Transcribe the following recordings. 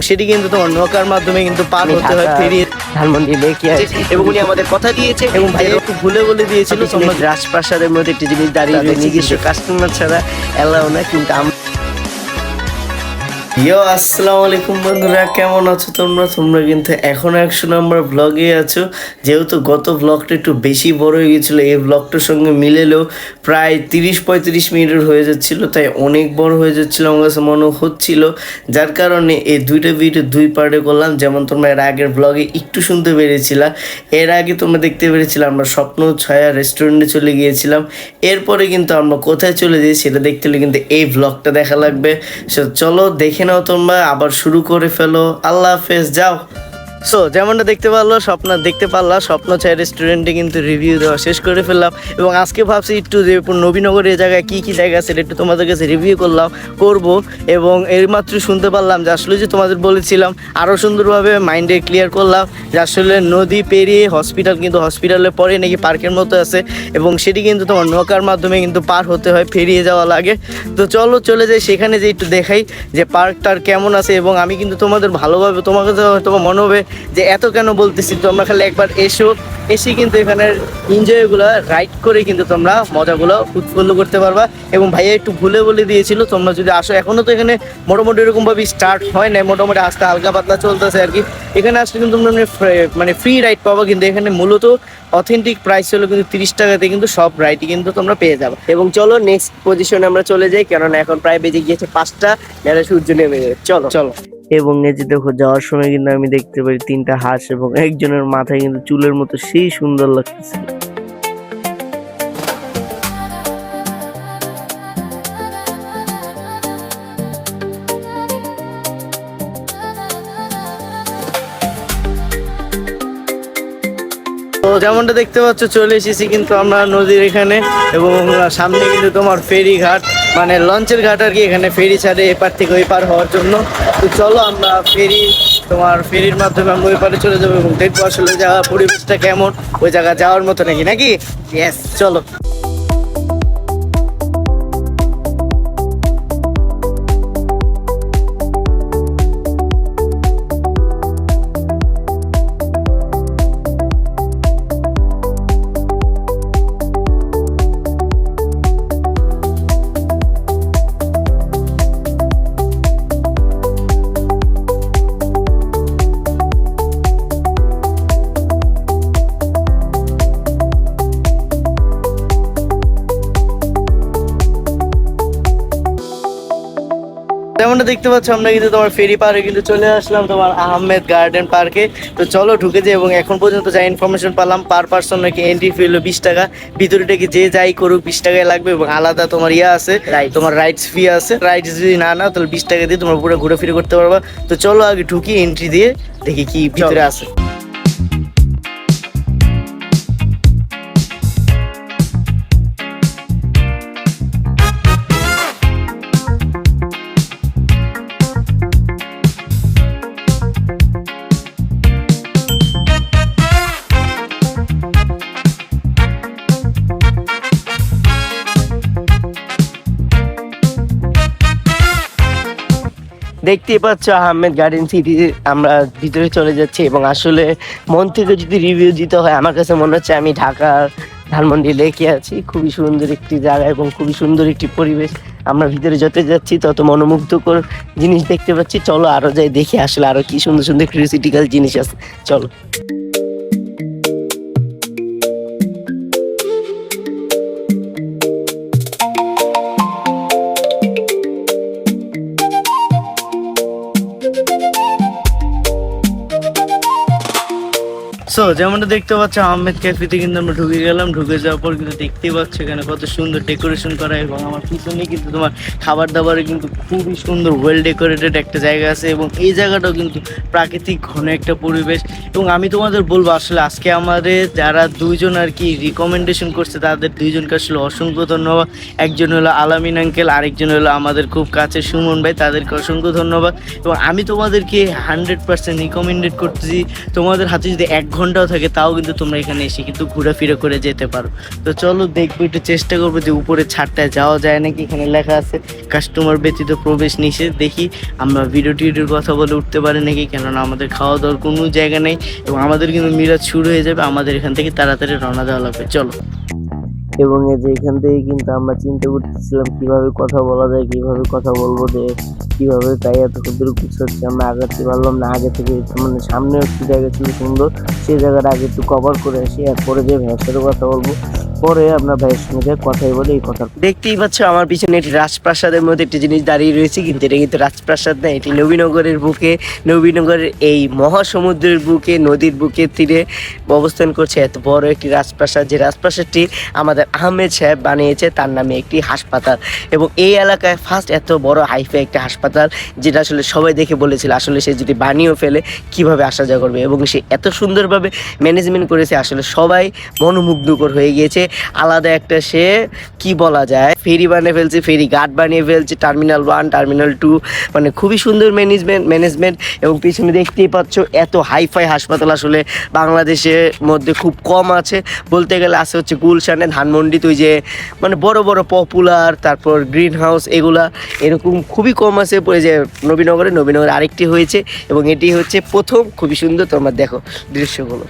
সেটি কিন্তু তোমার নৌকার মাধ্যমে কিন্তু পার হতে হয় ফেরি ধানমন্ডি লেকে আছে এবং উনি আমাদের কথা দিয়েছে এবং ভাই একটু ভুলে বলে দিয়েছিল তোমরা রাজপ্রাসাদের মধ্যে একটি জিনিস দাঁড়িয়ে নিজস্ব কাস্টমার ছাড়া এলাও না, কিন্তু আসসালামু আলাইকুম বন্ধুরা, কেমন আছো তোমরা কিন্তু এখন 100 নম্বর ব্লগে আছো। যেহেতু গত ব্লগটা একটু বেশি বড় হয়ে গেছিলো, এই ব্লগটার সঙ্গে মিলেলেও প্রায় 30-35 মিনিটের হয়ে যাচ্ছিল, তাই অনেক বড় হয়ে যাচ্ছিল আমার কাছে মনে হচ্ছিল, যার কারণে এই দুইটা ভিডিও দুই পার্টে করলাম। যেমন তোমরা এর আগের ব্লগে একটু শুনতে পেরেছিলা, এর আগে তোমরা দেখতে পেরেছিলাম আমরা স্বপ্ন ছায়া রেস্টুরেন্টে চলে গিয়েছিলাম। এরপরে কিন্তু আমরা কোথায় চলে যাই সেটা দেখতে হলে কিন্তু এই ব্লগটা দেখা লাগবে। চলো দেখে নাও, তোমরা আবার শুরু করে ফেলো। আল্লাহ হাফেজ, যাও। সো যেমনটা দেখতে পারলাম স্বপ্ন ছায়া রেস্টুরেন্টে কিন্তু রিভিউ দেওয়া শেষ করে ফেললাম, এবং আজকে ভাবছি একটু যে নবীনগর এই জায়গায় কী কী জায়গা আছে একটু তোমাদের কাছে রিভিউ করবো। এবং এইমাত্র শুনতে পারলাম যে আসলে যে তোমাদের বলেছিলাম আরও সুন্দরভাবে মাইন্ডে ক্লিয়ার করলাম যে আসলে নদী পেরিয়ে হসপিটাল, কিন্তু হসপিটালের পরে নাকি পার্কের মতো আছে, এবং সেটি কিন্তু তোমার নৌকার মাধ্যমে কিন্তু পার হতে হয়, ফেরিয়ে যাওয়া লাগে। তো চলো চলে যাই সেখানে, যে একটু দেখাই যে পার্কটার কেমন আছে। এবং আমি কিন্তু তোমাদের ভালোভাবে, তোমাকে তোমার মনে হবে যে এত কেন বলতেছি, তোমরা খালি একবার এসে কিন্তু এখানের এনজয়গুলো রাইড করে কিন্তু তোমরা মজাগুলো উৎফুল্ল করতে পারবা। এবং ভাইয়া একটু ভুলে বলে দিয়েছিল তোমরা যদি আসো, এখনও তো এখানে মোটামুটি এরকমভাবে স্টার্ট হয় না, মোটামুটি আস্তে হালকা পাতলা চলতেছে আর কি। এখানে আসলে কিন্তু তোমরা মানে ফ্রি রাইড পাবো, কিন্তু এখানে মূলত অথেন্টিক প্রাইস হলো কিন্তু 30 টাকাতে কিন্তু সব রাইডই কিন্তু তোমরা পেয়ে যাবে। এবং চলো নেক্সট পজিশনে আমরা চলে যাই, কেননা এখন প্রায় বেজে গিয়েছে 5টা, যারা সূর্য নেমে যাবে। চলো। এবং এই যে দেখো, যাওয়ার সময় কিন্তু আমি দেখতে পারি 3টা হাঁস, এবং একজনের মাথায় কিন্তু চুলের মতো সেই সুন্দর লাগতেছে। তো যেমনটা দেখতে পাচ্ছ চলে এসেছি কিন্তু আমরা নদীর এখানে, এবং সামনে কিন্তু তোমার ফেরি ঘাট, মানে লঞ্চের ঘাট আর কি। এখানে ফেরি ছাড়ে এপার থেকে ওই পার হওয়ার জন্য। তো চলো আমরা ফেরির মাধ্যমে আমরা ওই পারে চলে যাবো, এবং দেখবো আসলে জায়গার পরিবেশটা কেমন, ওই জায়গা যাওয়ার মতো নাকি। ইয়েস, চলো। যেমনটা দেখতে পাচ্ছ আমরা কিন্তু তোমার ফেরি পার্কে কিন্তু চলে আসলাম, তোমার আহমেদ গার্ডেন পার্কে। তো চলো ঢুকে যাই। এবং এখন পর্যন্ত যা ইনফরমেশন পেলাম, পার পার্সন নাকি এন্ট্রি ফি হলো 20 টাকা। ভিতরে থেকে যে যাই করুক 20 টাকায় লাগবে, এবং আলাদা তোমার আছে, তোমার রাইডস ফি আছে। রাইডস যদি না তাহলে 20 টাকা দিয়ে তোমরা পুরো ঘুরে ফিরে করতে পারবা। তো চলো আগে ঢুকি, এন্ট্রি দিয়ে দেখি কি ভিতরে আছে। দেখতেই পাচ্ছ আহমেদ গার্ডেন সিটি, আমরা ভিতরে চলে যাচ্ছি। এবং আসলে মন থেকে যদি রিভিউ দিতে হয়, আমার কাছে মনে হচ্ছে আমি ঢাকার ধানমন্ডি লেকে আছি। খুবই সুন্দর একটি জায়গা এবং খুবই সুন্দর একটি পরিবেশ। আমরা ভিতরে যত যাচ্ছি তত মনোমুগ্ধকর জিনিস দেখতে পাচ্ছি। চলো আরো যাই দেখি আসলে আরো কি সুন্দর সুন্দর ক্রিয়েটিক্যাল জিনিস আছে। চলো। সো যেমনটা দেখতে পাচ্ছ আহমেদ ক্যাফেতে কিন্তু আমরা ঢুকে গেলাম। ঢুকে যাওয়ার পর কিন্তু দেখতেই পাচ্ছ এখানে কত সুন্দর ডেকোরেশন করা, এবং আমার পিছনে কিন্তু তোমার খাবার দাবারের কিন্তু খুবই সুন্দর ওয়েল ডেকোরেটেড একটা জায়গা আছে। এবং এই জায়গাটাও কিন্তু প্রাকৃতিক ঘন একটা পরিবেশ। এবং আমি তোমাদের বলবো আসলে আজকে আমাদের যারা দুইজন আর কি রিকমেন্ডেশন করছে, তাদের দুইজনকে আসলে অসংখ্য ধন্যবাদ। একজন হলো আলামিন আঙ্কেল, আরেকজন হলো আমাদের খুব কাছে সুমন ভাই, তাদেরকে অসংখ্য ধন্যবাদ। এবং আমি তোমাদেরকে 100% রিকমেন্ডেড করতেছি, তোমাদের হাতে যদি 1 ঘন্টা ঘন্টাও থাকে, তাও কিন্তু তোমরা এখানে এসে কিন্তু ঘোরাফেরা করে যেতে পারো। তো চলো দেখবো, একটু চেষ্টা করবো যে উপরে ছাদটায় যাওয়া যায় নাকি। এখানে লেখা আছে কাস্টমার ব্যতীত প্রবেশ নিষেধ। দেখি আমরা ভিডিও টিডিওর কথা বলে উঠতে পারি নাকি, কেননা আমাদের খাওয়া দাওয়ার কোনো জায়গা নেই এবং আমাদের কিন্তু মিরাজ শুরু হয়ে যাবে। আমাদের এখান থেকে তাড়াতাড়ি রওনা দেওয়া লাগবে, চলো। এবং এই যে এখান থেকে কিন্তু আমরা চিন্তা করতেছিলাম কিভাবে কথা বলা যায়, কিভাবে কথা বলবো, যে কিভাবে, তাই এত সুন্দর কিছু হচ্ছে আমরা আগাতে পারলাম না। আগে থেকে মানে সামনে একটু জায়গা ছিল সুন্দর, সেই জায়গাটা আগে একটু কভার করে আসি, এরপরে যে ভাইয়ের সাথে কথা বলবো, পরে আমরা ভাইয়ের সঙ্গে কথাই বলে এই কথা। দেখতেই পাচ্ছ আমার পিছনে একটি রাজপ্রাসাদের মধ্যে একটি জিনিস দাঁড়িয়ে রয়েছে, কিন্তু এটা কিন্তু রাজপ্রাসাদ না, এটি নবীনগরের বুকে, নবীনগরের এই মহাসমুদ্রের বুকে, নদীর বুকের তীরে অবস্থান করছে এত বড় একটি রাজপ্রাসাদ, যে রাজপ্রাসাদটি আমাদের আহমেদ সাহেব বানিয়েছে তার নামে একটি হাসপাতাল। এবং এই এলাকায় ফার্স্ট এত বড় হাইফাই একটা হাসপাতাল, যেটা আসলে সবাই দেখে বলেছিল আসলে সে যদি বানিয়েও ফেলে কিভাবে আসা যাওয়া করবে, এবং সে এত সুন্দরভাবে ম্যানেজমেন্ট করেছে, আসলে সবাই মনোমুগ্ধকর হয়ে গিয়েছে। আলাদা একটা সে কি বলা যায় ফেরি বানিয়ে ফেলছে, ফেরি ঘাট বানিয়ে ফেলছে, টার্মিনাল 1 টার্মিনাল 2, মানে খুবই সুন্দর ম্যানেজমেন্ট। এবং পিছনে দেখতেই পাচ্ছ এত হাইফাই হাসপাতাল আসলে বাংলাদেশের মধ্যে খুব কম আছে, বলতে গেলে আছে হচ্ছে গুলশানে, ধানমন্ডি, তুই যে মানে বড় বড় পপুলার, তারপর গ্রিন হাউস, এগুলা এরকম খুবই কম আছে। পরে যে নবীনগরে আরেকটি হয়েছে এবং এটি হচ্ছে প্রথম। খুবই সুন্দর, তোমরা দেখো দৃশ্যগুলো।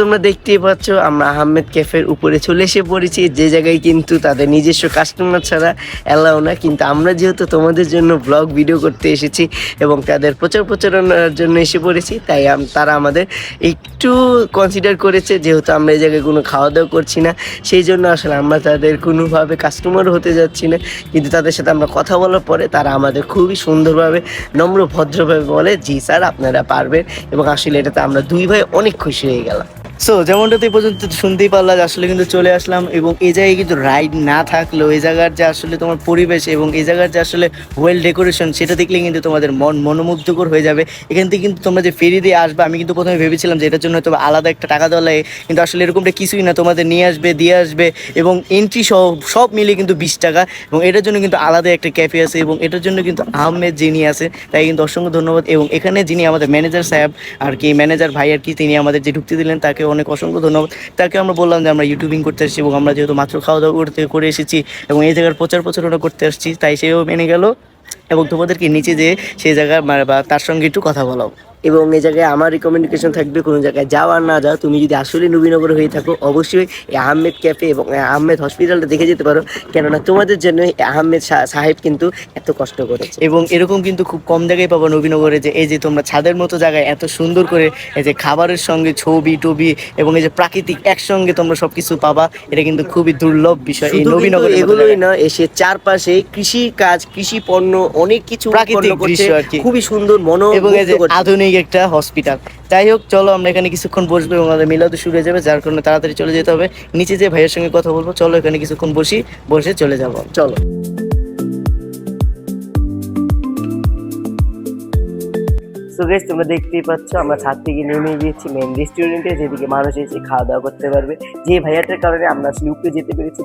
তোমরা দেখতেই পাচ্ছ আমরা আহমেদ ক্যাফের উপরে চলে এসে পড়েছি, যে জায়গায় কিন্তু তাদের নিজস্ব কাস্টমার ছাড়া অ্যালাউ না। কিন্তু আমরা যেহেতু তোমাদের জন্য ব্লগ ভিডিও করতে এসেছি এবং তাদের প্রচারণার জন্য এসে পড়েছি, তাই তারা আমাদের একটু কনসিডার করেছে, যেহেতু আমরা এই জায়গায় কোনো খাওয়া দাওয়া করছি না, সেই জন্য আসলে আমরা তাদের কোনোভাবে কাস্টমারও হতে যাচ্ছি না। কিন্তু তাদের সাথে আমরা কথা বলার পরে তারা আমাদের খুবই সুন্দরভাবে নম্র ভদ্রভাবে বলে জি স্যার আপনারা পারবেন, এবং আসলে এটাতে আমরা দুই ভাই অনেক খুশি হয়ে গেলাম। সো যেমনটা এই পর্যন্ত শুনতেই পারলাম, আসলে কিন্তু চলে আসলাম, এবং এই জায়গায় কিন্তু রাইড না থাকলেও এই জায়গার যে আসলে তোমার পরিবেশ এবং এই জায়গার যে আসলে ওয়েল ডেকোরেশন, সেটা দেখলে কিন্তু তোমাদের মনোমুগ্ধকর হয়ে যাবে। এখান থেকে কিন্তু তোমরা যে ফেরি দিয়ে আসবে, আমি কিন্তু প্রথমে ভেবেছিলাম যে এটার জন্য হয়তো আলাদা একটা টাকা দেওয়া লাগে, কিন্তু আসলে এরকমটা কিছুই না, তোমাদের নিয়ে আসবে, দিয়ে আসবে, এবং এন্ট্রি সব মিলিয়ে কিন্তু 20 টাকা। এবং এটার জন্য কিন্তু আলাদা একটা ক্যাফে আছে, এবং এটার জন্য কিন্তু আহমেদ যিনি আছে তাই কিন্তু অসংখ্য ধন্যবাদ। এবং এখানে যিনি আমাদের ম্যানেজার সাহেব আর কি, ম্যানেজার ভাই আর কি, তিনি আমাদের যে ঢুকতে দিলেন তাকে অনেক অসংখ্য ধন্যবাদ। তাকে আমরা বললাম যে আমরা ইউটিউবিং করতে আসছি এবং আমরা যেহেতু মাত্র খাওয়া দাওয়া করে এসেছি এবং এই জায়গার প্রচারণা করতে আসছি, তাই সেও মেনে গেল এবং তোমাদেরকে নিচে যেয়ে সেই জায়গায় বা তার সঙ্গে একটু কথা বলাও। এবং এই জায়গায় আমার রিকমেন্ডেশন থাকবে, কোনো জায়গায় যাও আর না যাও, তুমি যদি আসলে নবীনগর হয়ে থাকো অবশ্যই এই আহমেদ ক্যাফে এবং আহমেদ হসপিটালটা দেখে যেতে পারো, কেননা তোমাদের জন্য আহমেদ সাহেব কিন্তু এত কষ্ট করেছে। এবং এরকম কিন্তু খুব কম জায়গায় পাবো নবীনগরে, যে এই যে তোমরা ছাদের মতো জায়গায় এত সুন্দর করে এই যে খাবারের সঙ্গে ছবি টবি এবং এই যে প্রাকৃতিক একসঙ্গে তোমরা সবকিছু পাবা, এটা কিন্তু খুবই দুর্লভ বিষয় এই নবীনগরে। এগুলোই না, এসে চারপাশে কৃষি কাজ, কৃষি পণ্য, অনেক কিছু প্রাকৃতিক দৃশ্য আর কি, খুবই সুন্দর এবং এই যে আধুনিক একটা হসপিটাল। যাই হোক, চলো আমরা এখানে কিছুক্ষণ বসবো এবং আমাদের মিলাদ শুরু হয়ে যাবে, যার কারণে তাড়াতাড়ি চলে যেতে হবে নিচে, যে ভাইয়ের সঙ্গে কথা বলবো। চলো এখানে কিছুক্ষণ বসে চলে যাব, চলো। সো গাইস, তোমরা দেখতেই পাচ্ছ আমরা ছাদ থেকে নেমে গিয়েছি মেন রেস্টুরেন্টে, যেদিকে মানুষ এসে খাওয়া দাওয়া করতে পারবে। যে ভাইয়াটার কারণে আমরা আসলে উপরে যেতে পেরেছি,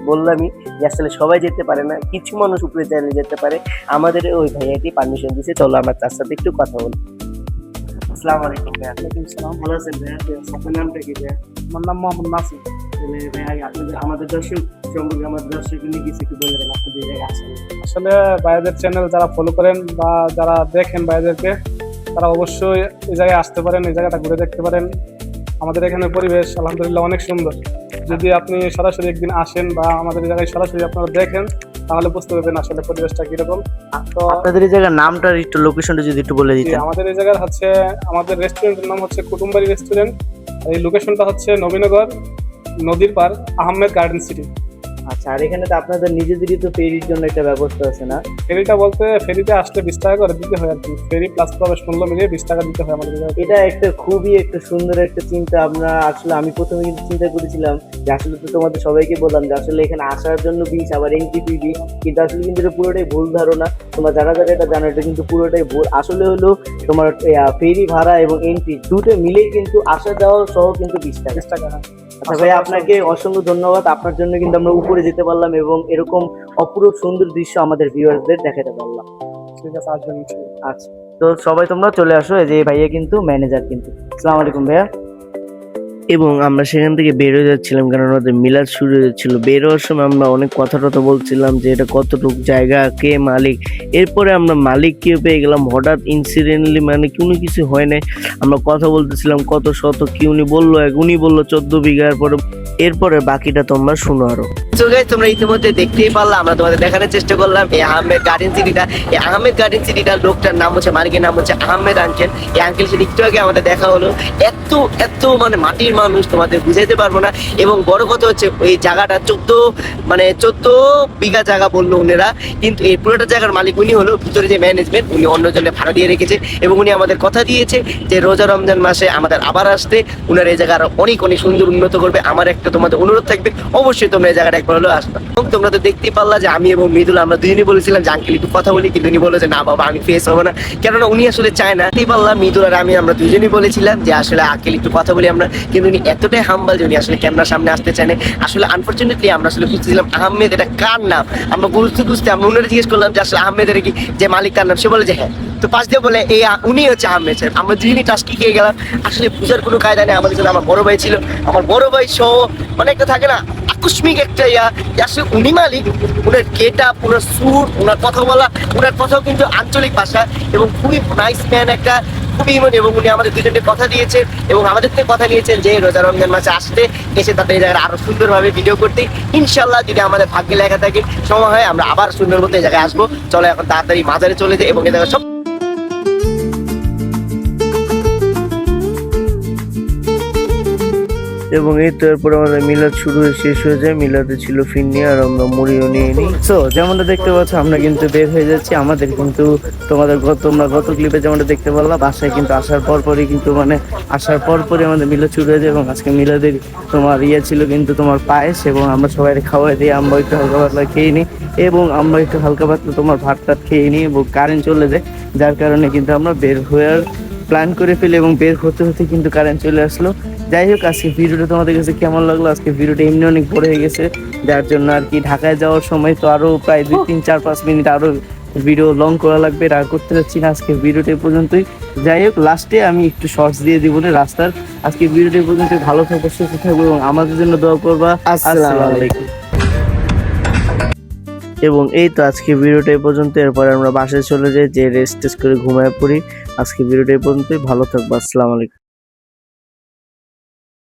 বললামই যে আসলে সবাই যেতে পারে না, কিছু মানুষ উপরে চাইলে যেতে পারে, আমাদের ওই ভাইয়াটি পারমিশন দিয়েছে। চলো আমরা তার সাথে একটু কথা বলি। আসসালামু আলাইকুম ভাইয়া। ওয়ালাইকুম আসসালাম। ভালো আছেন ভাইয়া? আপনার নামটা কি ভাইয়া? আমার নাম মোহাম্মদ নাসির। ভাইয়া আপনাদের আমাদের দর্শক সম্পর্কে আমাদের দর্শক নিয়ে কিছু একটু বলে দেন, আপনাদের জায়গায় আসেন। আসলে ভাইয়াদের চ্যানেল যারা ফলো করেন বা যারা দেখেন ভাইয়াদেরকে, তারা অবশ্যই এই জায়গায় আসতে পারেন, এই জায়গাটা ঘুরে দেখতে পারেন। আমাদের এখানে পরিবেশ আলহামদুলিল্লাহ অনেক সুন্দর। যদি আপনি সরাসরি একদিন আসেন বা আমাদের এই জায়গায় সরাসরি আপনারা দেখেন, তাহলে বুঝতে পারবেন আসলে পরিবেশটা কিরকম। তো আপনাদের এই জায়গার নামটা একটু, লোকেশনটা যদি একটু বলে দিতেন। আমাদের এই জায়গার হচ্ছে, আমাদের রেস্টুরেন্টের নাম হচ্ছে কুটুমবাড়ি রেস্টুরেন্ট। এই লোকেশনটা হচ্ছে নবীনগর, নদীর পার, আহমেদ গার্ডেন সিটি। আচ্ছা, আর এখানে তো আপনাদের নিজেদেরই তো ফেরির জন্য একটা ব্যবস্থা আছে না? ফেরিটা বলতে ফেরিতে আসলে 20 টাকা করে দিতে হয় আর কি, ফেরি প্লাস প্রবেশ মূল্য মিলিয়ে 20 টাকা দিতে হয় আমাদের এখানে। এটা একটা খুবই একটা সুন্দর একটা চিন্তা। আমরা আসলে আমি প্রথমে কিন্তু চিন্তা করেছিলাম যে আসলে তো তোমাদের সবাইকে বললাম যে আসলে এখানে আসার জন্য 20 আবার এন্ট্রি ফি 20, কিন্তু আসলে কিন্তু এটা পুরোটাই ভুল ধারণা। তোমরা যারা যারা এটা জানো এটা কিন্তু পুরোটাই ভুল। আসলে হলো তোমার ফেরি ভাড়া এবং এন্ট্রি দুটো মিলেই কিন্তু আসা যাওয়া সহ কিন্তু 20 টাকা। 20 টাকা, হ্যাঁ। আচ্ছা ভাই, আপনাকে অসংখ্য ধন্যবাদ। আপনার জন্য কিন্তু আমরা উপরে যেতে পারলাম এবং এরকম অপরূপ সুন্দর দৃশ্য আমাদের ভিউয়ারদের দেখাতে পারলাম। ঠিক আছে, আসবেন ইনশাআল্লাহ। আচ্ছা, তো সবাই তোমরা চলে আসো। এই যে এই ভাইয়া কিন্তু ম্যানেজার কিন্তু। আসসালামু আলাইকুম ভাইয়া। এবং আমরা সেখান থেকে বের হয়ে যাচ্ছিলাম, কারণ আমাদের মিলাদ শুরু হয়েছিল। বের হওয়ার সময় আমরা অনেক কথা টথা বলছিলাম যে এটা কতটুকু জায়গা, কে মালিক। এরপরে আমরা মালিককে পেয়ে গেলাম হঠাৎ ইনসিডেন্টলি, মানে কোনো কিছু হয় নাই। আমরা কথা বলতেছিলাম কত শত, কি উনি বললো উনি বললো 14 বিঘা। এরপরে বাকিটা তোমরা শুনো আরো। So guys, তোমরা ইতিমধ্যে দেখতেই পারলা, আমরা তোমাদের দেখানোর চেষ্টা করলাম এই আহমেদ গার্ডেন সিটিটা। এই আহমেদ গার্ডেন সিটিটার লোকটার নাম হচ্ছে, মালিকের নাম হচ্ছে আহমেদ আঙ্কেল। এই আঙ্কেল সাথে একটু আগে আমাদের দেখা হলো। এত এত মানে মাটির মানুষ, তোমাদের বুঝাইতে পারবো না। এবং বড় কথা হচ্ছে এই জায়গাটা 14 বিঘা জায়গা বললো উনারা, কিন্তু এই পুরোটা জায়গার মালিক উনি হলো, ভিতরে যে ম্যানেজমেন্ট উনি অন্যজনে ভাড়া দিয়ে রেখেছে। এবং উনি আমাদের কথা দিয়েছে যে রোজা রমজান মাসে আমাদের আবার আসতে, উনার এই জায়গা আরো অনেক অনেক সুন্দর উন্নত করবে। আমার একটা তোমাদের অনুরোধ থাকবে, অবশ্যই তোমরা এই জায়গাটা একবার হলেও আসবে। এবং তোমরা তো দেখতেই পারলা যে আমি এবং মৃদুল আমরা দুজনই বলেছিলাম যে আঙ্কেল একটু কথা বলি, কিন্তু উনি বললো যে না বাবা আমি ফেস হবো না, কেননা উনি আসলে চায় না। দেখতেই পারলাম মৃদুল আর আমরা দুজনই বলেছিলাম যে আসলে আঙ্কেল একটু কথা বলি আমরা, কিন্তু উনি এতটাই হাম্বল যে উনি আসলে ক্যামেরার সামনে আসতে চায় না। আসলে আনফরচুনেটলি আমরা আসলে বুঝতেছিলাম আহমেদ এটা কার নাম। আমরা বুঝতে আমরা উনারা জিজ্ঞেস করলাম যে আসলে আহমেদের কি যে মালিক কার নাম, সে বলে যে হ্যাঁ। তো পাশ দিয়ে বলে এই উনি হচ্ছে আহমেদ সাহেব। আমরা দুজনই টাস্কি খেয়ে গেলাম। আসলে বুঝার কোনো কায়দা নেই। আমাদের সাথে আমার বড় ভাই ছিল, আমার বড় ভাই সহ মানে একটা থাকে না আকস্মিক একটা আসলে উনি মালিক, ওনার গেটআপ, ওনার স্যুট, ওনার কথা বলা, ওনার কথাও কিন্তু আঞ্চলিক ভাষা এবং খুবই নাইস ম্যান একটা, খুবই ইমন। এবং উনি আমাদের দুজনকে কথা দিয়েছেন এবং আমাদের থেকে কথা নিয়েছেন যে রোজা রমজান মাসে আসতে, এসে তাদের এই জায়গায় আরো সুন্দরভাবে ভিডিও করতে। ইনশাল্লাহ যদি আমাদের ভাগ্যে লেখা থাকে, সময় হয়, আমরা আবার সুন্দর মতো এই জায়গায় আসবো। চলো এখন তাড়াতাড়ি মাজারে চলে যাই এবং এই জায়গায় সব এবং এই তো এরপর আমাদের মিলাদ শুরু হয়ে শেষ হয়ে যায়। মিলাদে ছিল ফিরনি আর আমরা মুড়িও নিয়ে নিই। সো যেমনটা দেখতে পাচ্ছ আমরা কিন্তু বের হয়ে যাচ্ছি। আমাদের কিন্তু তোমরা গত ক্লিপে যেমনটা দেখতে পারলাম, বাসায় কিন্তু আসার পরপরই কিন্তু আসার পরপরই আমাদের মিলাদ শুরু হয়ে যায়। এবং আজকে মিলাদের তোমার ছিল কিন্তু তোমার পায়েস, এবং আমরা সবাই খাওয়াই দিই। আমরা একটু হালকা পাতলা খেয়ে নিই এবং আমরা একটু হালকা পাতলা তোমার ভাত টাত খেয়ে নিই এবং কারেন্ট চলে যায়, যার কারণে কিন্তু আমরা বের হওয়ার প্ল্যান করে ফেলি এবং বের হতে হতে কিন্তু কারেন্ট চলে আসলো। যাই হোক, আজকে ভিডিওটা তোমাদের কাছে কেমন লাগলো? আজকে ভিডিওটা এমনি অনেক বড় হয়ে গেছে, যার জন্য আর কি ঢাকায় যাওয়ার সময় তো আরো প্রায় 2, 3, 4, 5 মিনিট আরো ভিডিও লং করা লাগবে। আর করতে যাচ্ছি না, আজকে ভিডিওটা এই পর্যন্তই। যাই হোক, লাস্টে আমি একটু শর্টস দিয়ে দিব না রাস্তার। আজকে ভিডিওটা এই পর্যন্ত। ভালো থাকবো, সুস্থ থাকবো এবং আমাদের জন্য দোয়া করবা। আসসালামু আলাইকুম। এবং এই তো আজকে ভিডিওটা এই পর্যন্ত। এরপরে আমরা বাসায় চলে যাই, যে রেস্ট করে ঘুমায় পড়ি। আজকে ভিডিওটা এই পর্যন্তই। ভালো থাকবো। আসসালামু আলাইকুম।